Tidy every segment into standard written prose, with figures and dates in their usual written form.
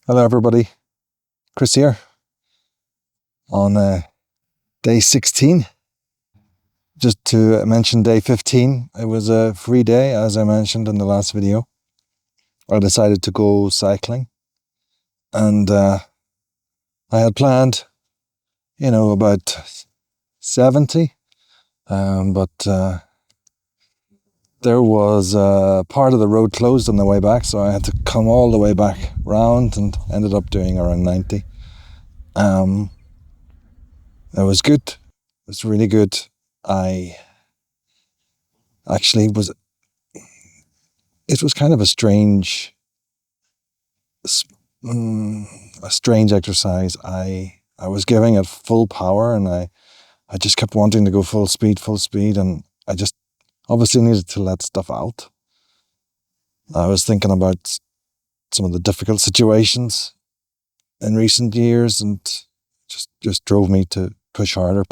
Hello, everybody. Chris here on day 16. Just to mention day 15, it was a free day, as I mentioned in the last video. I decided to go cycling, and I had planned, about 70, but there was part of the road closed on the way back, so I had to come all the way back round and ended up doing around 90. It was good. It was really good. I actually was. It was kind of a strange exercise. I was giving it full power, and I just kept wanting to go full speed, and I just obviously needed to let stuff out. I was thinking about some of the difficult situations in recent years, and just drove me to push harder,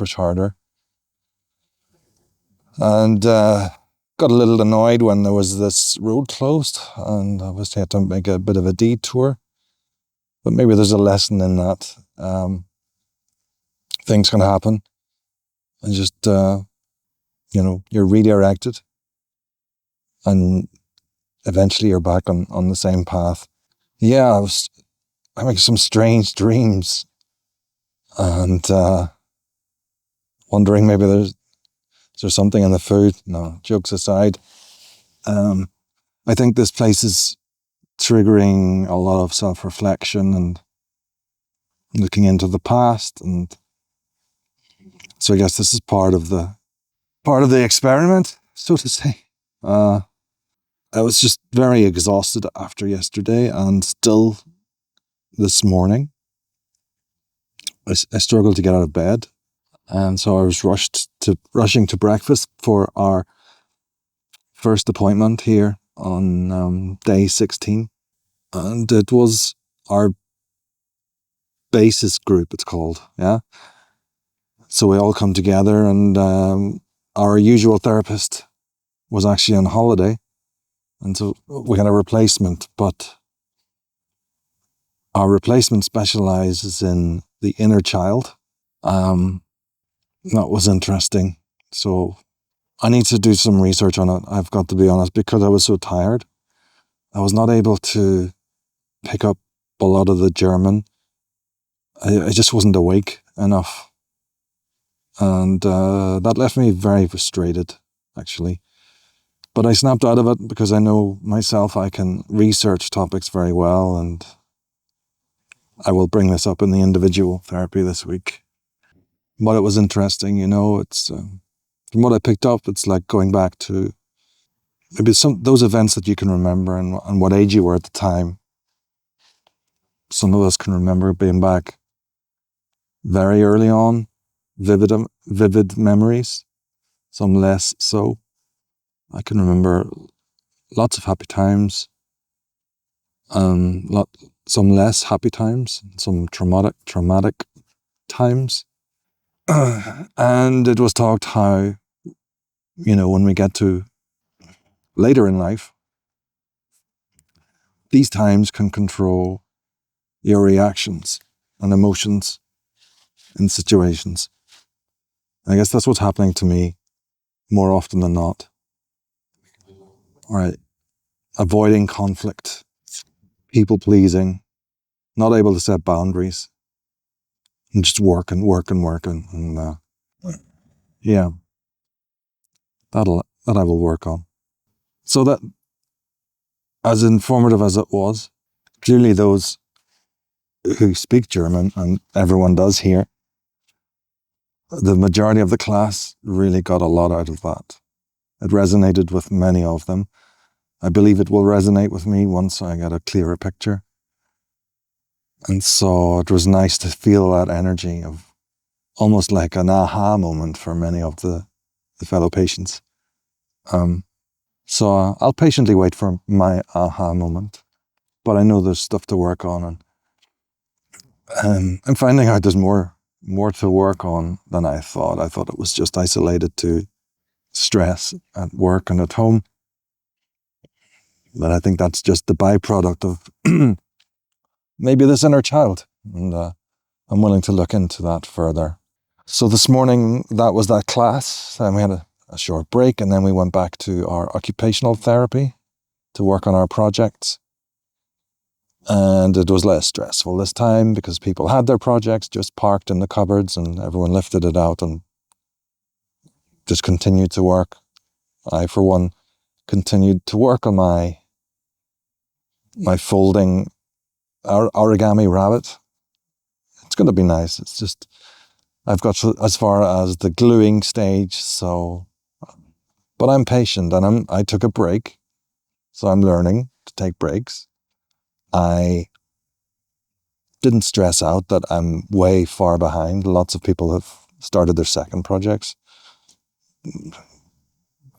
and got a little annoyed when there was this road closed, and obviously had to make a bit of a detour. But maybe there's a lesson in that. Things can happen, and just you're redirected, and eventually you're back on the same path. Yeah, I was having some strange dreams, and wondering maybe is there something in the food. No, jokes aside, I think this place is triggering a lot of self-reflection and looking into the past, and so I guess this is part of the experiment, so to say. I was just very exhausted after yesterday, and still this morning I struggled to get out of bed, and so I was rushing to breakfast for our first appointment here on day 16, and it was our basis group, it's called. Yeah, so we all come together, and our usual therapist was actually on holiday, and so we had a replacement, but our replacement specializes in the inner child. That was interesting. So I need to do some research on it, I've got to be honest, because I was so tired. I was not able to pick up a lot of the German. I just wasn't awake enough. And that left me very frustrated, actually. But I snapped out of it because I know myself I can research topics very well, and I will bring this up in the individual therapy this week. But it was interesting, it's from what I picked up, it's like going back to maybe those events that you can remember and what age you were at the time. Some of us can remember being back very early on, vivid memories, some less so. I can remember lots of happy times, some less happy times, some traumatic times. And it was talked how, when we get to later in life, these times can control your reactions and emotions in situations. I guess that's what's happening to me more often than not. All right, avoiding conflict, people pleasing, not able to set boundaries, and just working, and yeah, that I will work on. So that, as informative as it was, clearly those who speak German, and everyone does here, the majority of the class really got a lot out of that. It resonated with many of them. I believe it will resonate with me once I get a clearer picture. And so it was nice to feel that energy of almost like an aha moment for many of the fellow patients. So I'll patiently wait for my aha moment, but I know there's stuff to work on, and I'm finding out there's more to work on than I thought. I thought it was just isolated to stress at work and at home, but I think that's just the byproduct of maybe this inner child. And I'm willing to look into that further. So this morning, that was that class. Then we had a short break, and then we went back to our occupational therapy to work on our projects. And it was less stressful this time because people had their projects just parked in the cupboards and everyone lifted it out and just continued to work. I, for one, continued to work on my folding origami rabbit. It's going to be nice. It's just, I've got to, as far as the gluing stage, so, but I'm patient and I took a break, so I'm learning to take breaks. I didn't stress out that I'm way far behind. Lots of people have started their second projects.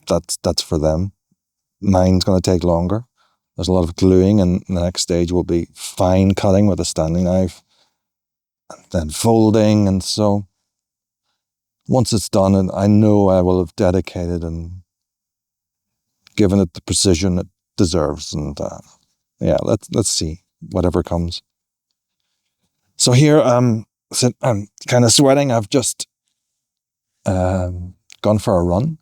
That's for them. Mine's going to take longer. There's a lot of gluing, and the next stage will be fine cutting with a Stanley knife, and then folding. And so once it's done, and I know I will have dedicated and given it the precision it deserves. And yeah, let's see whatever comes. So here I'm kind of sweating. I've just gone for a run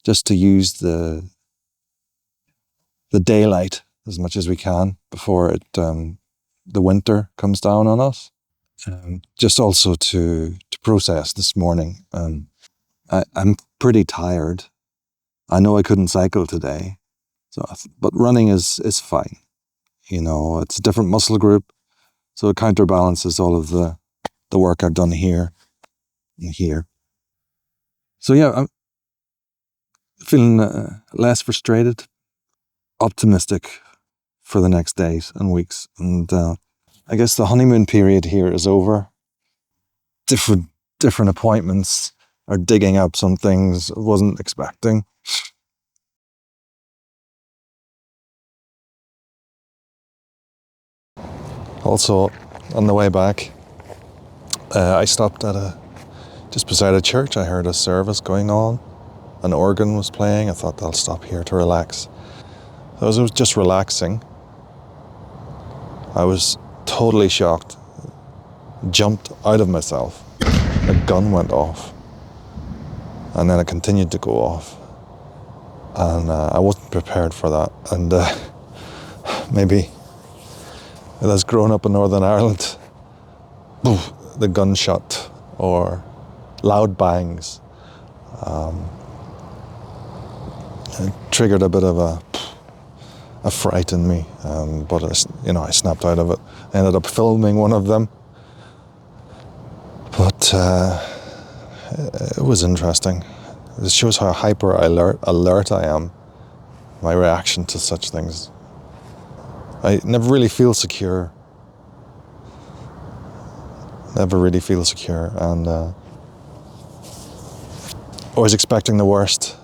just to use the daylight as much as we can before the winter comes down on us. Just also to process this morning. I'm pretty tired. I know I couldn't cycle today, but running is fine. You know, it's a different muscle group, so it counterbalances all of the work I've done here and here. So yeah, I'm feeling less frustrated, optimistic for the next days and weeks. And I guess the honeymoon period here is over. Different appointments are digging up some things I wasn't expecting. Also, on the way back, I stopped at just beside a church. I heard a service going on. An organ was playing. I thought I'll stop here to relax. I was just relaxing. I was totally shocked. Jumped out of myself. A gun went off. And then it continued to go off. And I wasn't prepared for that. And maybe as grown up in Northern Ireland, the gunshot or loud bangs it triggered a bit of a fright in me, but I snapped out of it. I ended up filming one of them, but it was interesting. It shows how hyper alert I am. My reaction to such things. I never really feel secure. And always expecting the worst.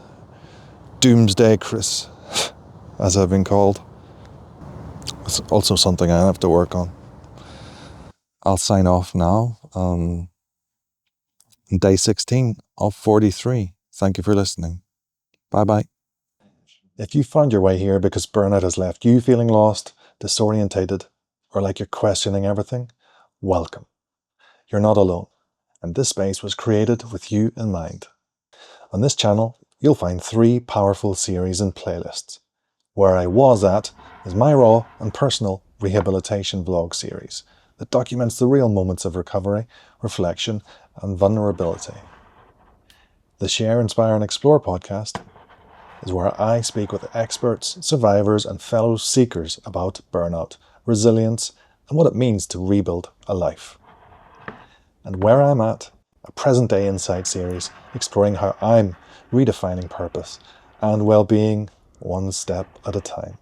Doomsday Chris, as I've been called. It's also something I have to work on. I'll sign off now. Day 16 of 43. Thank you for listening. Bye-bye. If you found your way here because burnout has left you feeling lost, disorientated, or like you're questioning everything, welcome. You're not alone, and this space was created with you in mind. On this channel, you'll find 3 powerful series and playlists. Where I Was At is my raw and personal rehabilitation vlog series that documents the real moments of recovery, reflection, and vulnerability. The Share, Inspire and Explore podcast is where I speak with experts, survivors, and fellow seekers about burnout, resilience, and what it means to rebuild a life. And Where I'm At, a present-day insight series exploring how I'm redefining purpose and well-being one step at a time.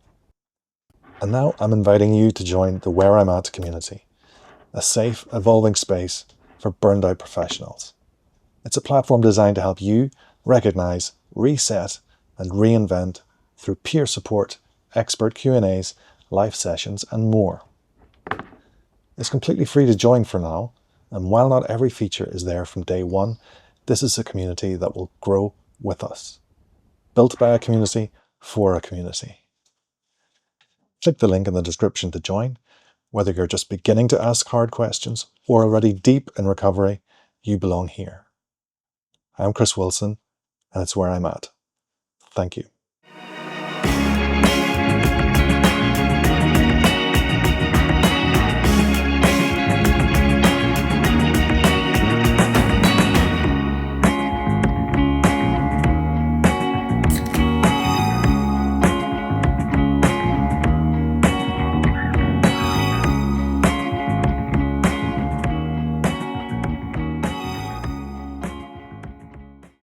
And now I'm inviting you to join the Where I'm At community, a safe, evolving space for burned-out professionals. It's a platform designed to help you recognize, reset, and reinvent through peer support, expert Q&As, live sessions, and more. It's completely free to join for now, and while not every feature is there from day one, this is a community that will grow with us. Built by a community, for a community. Click the link in the description to join, Whether you're just beginning to ask hard questions or already deep in recovery, you belong here. I'm Chris Wilson, and it's where I'm at. Thank you.